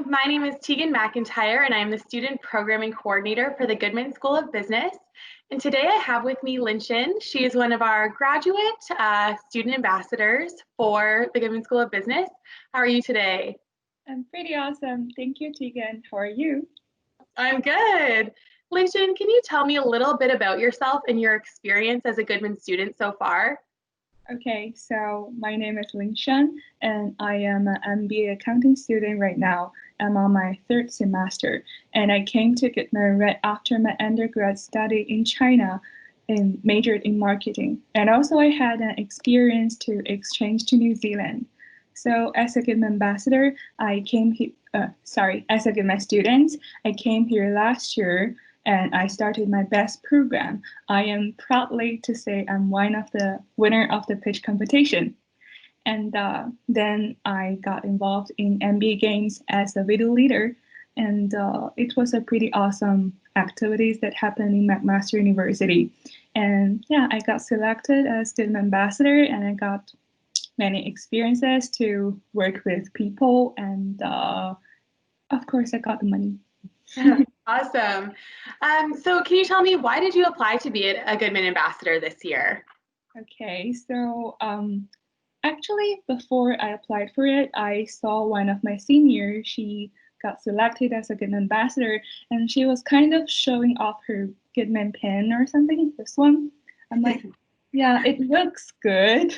my name is Tegan McIntyre, and I'm the Student Programming Coordinator for the Goodman School of Business. And today I have with me Linshan. She is one of our graduate student ambassadors for the Goodman School of Business. How are you today? I'm pretty awesome. Thank you, Tegan. How are you? I'm good. Linshan, can you tell me a little bit about yourself and your experience as a Goodman student so far? Okay, so my name is Linshan, and I am an MBA accounting student right now. I'm on my third semester, and I came to Goodman right after my undergrad study in China and majored in marketing. And also I had an experience to exchange to New Zealand. So as a Goodman ambassador, as a Goodman student, I came here last year and I started my best program. I am proudly to say I'm one of the winner of the pitch competition. And then I got involved in MBA games as a video leader. And it was a pretty awesome activities that happened in McMaster University. And yeah, I got selected as student ambassador and I got many experiences to work with people. And of course, I got the money. Awesome. So can you tell me, why did you apply to be a Goodman ambassador this year? Okay, so actually, before I applied for it, I saw one of my seniors. She got selected as a Goodman ambassador, and she was kind of showing off her Goodman pin or something. This one, I'm like, yeah, it looks good.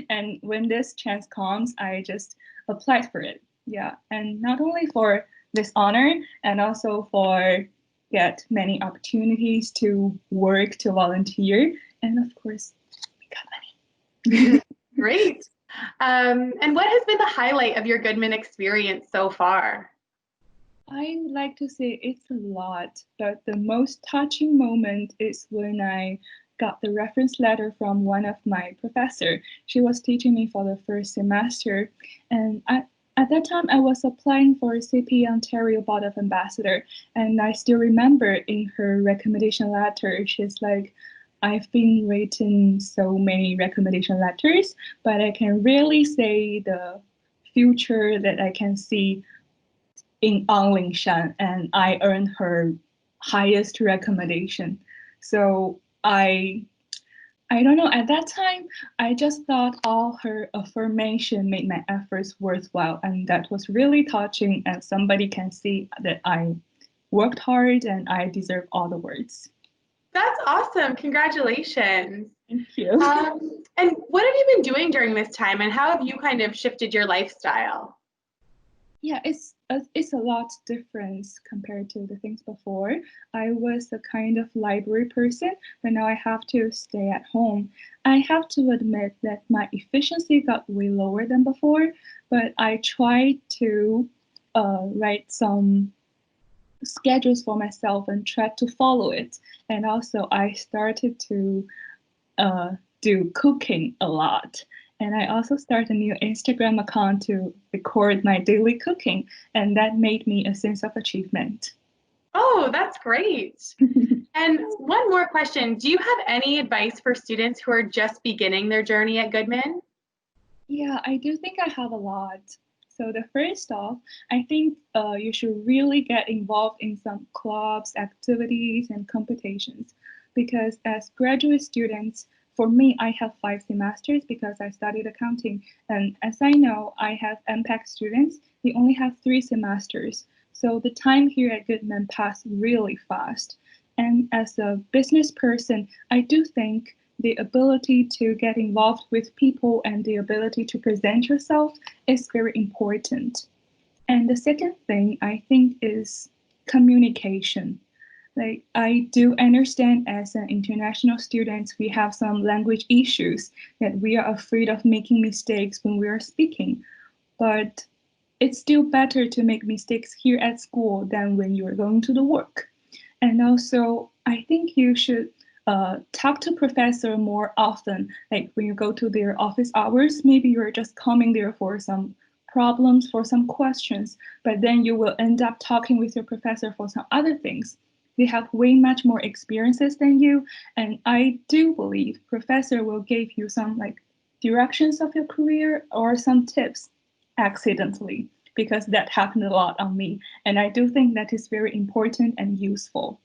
And when this chance comes, I just applied for it. Yeah, and not only for this honor, and also for get many opportunities to work, to volunteer, and of course, we got money. Great. And what has been the highlight of your Goodman experience so far? I would like to say it's a lot, but the most touching moment is when I got the reference letter from one of my professor. She was teaching me for the first semester, and at that time, I was applying for CP Ontario Board of Ambassador, and I still remember in her recommendation letter, she's like, I've been written so many recommendation letters, but I can really say the future that I can see on Linshan, and I earned her highest recommendation. So I don't know, at that time, I just thought all her affirmation made my efforts worthwhile, and that was really touching, and somebody can see that I worked hard and I deserve all the words. That's awesome. Congratulations. Thank you. And what have you been doing during this time, and how have you kind of shifted your lifestyle? Yeah, it's a lot different compared to the things before. I was a kind of library person, but now I have to stay at home. I have to admit that my efficiency got way lower than before, but I tried to write some schedules for myself and tried to follow it. And also, I started to do cooking a lot. And I also started a new Instagram account to record my daily cooking, and that made me a sense of achievement. Oh, that's great. And one more question. Do you have any advice for students who are just beginning their journey at Goodman? Yeah, I do think I have a lot. So the first off, I think you should really get involved in some clubs, activities, and competitions, because as graduate students, for me, I have 5 semesters because I studied accounting. And as I know, I have MPAC students, they only have 3 semesters. So the time here at Goodman passed really fast. And as a business person, I do think the ability to get involved with people and the ability to present yourself is very important. And the second thing I think is communication. Like, I do understand as an international student, we have some language issues that we are afraid of making mistakes when we are speaking. But it's still better to make mistakes here at school than when you're going to the work. And also, I think you should talk to professor more often. Like when you go to their office hours, maybe you're just coming there for some problems, for some questions, but then you will end up talking with your professor for some other things. They have way much more experiences than you, and I do believe professor will give you some like directions of your career or some tips accidentally. because that happened a lot on me. And I do think that is very important and useful.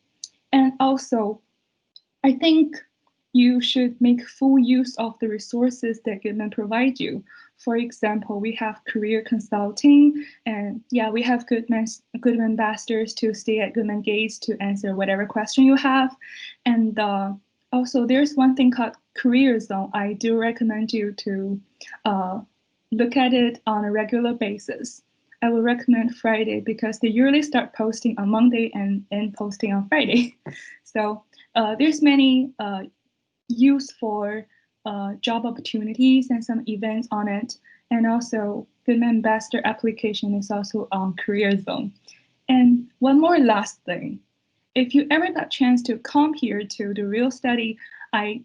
And also, I think you should make full use of the resources that Goodman provides you. For example, we have career consulting, and yeah, we have Goodman ambassadors to stay at Goodman Gates to answer whatever question you have. And also, there's one thing called Career Zone. I do recommend you to look at it on a regular basis. I will recommend Friday because they usually start posting on Monday and end posting on Friday. So there's many useful job opportunities and some events on it. And also Goodman Ambassador application is also on Career Zone. And one more last thing. If you ever got a chance to come here to do real study, I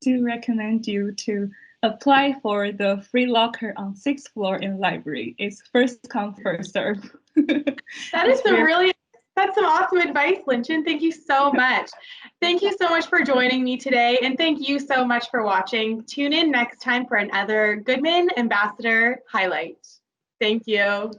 do recommend you to apply for the free locker on 6th floor in the library. It's first come, first serve. That's some awesome advice, Linshan. Thank you so much. Thank you so much for joining me today, and thank you so much for watching. Tune in next time for another Goodman Ambassador highlight. Thank you.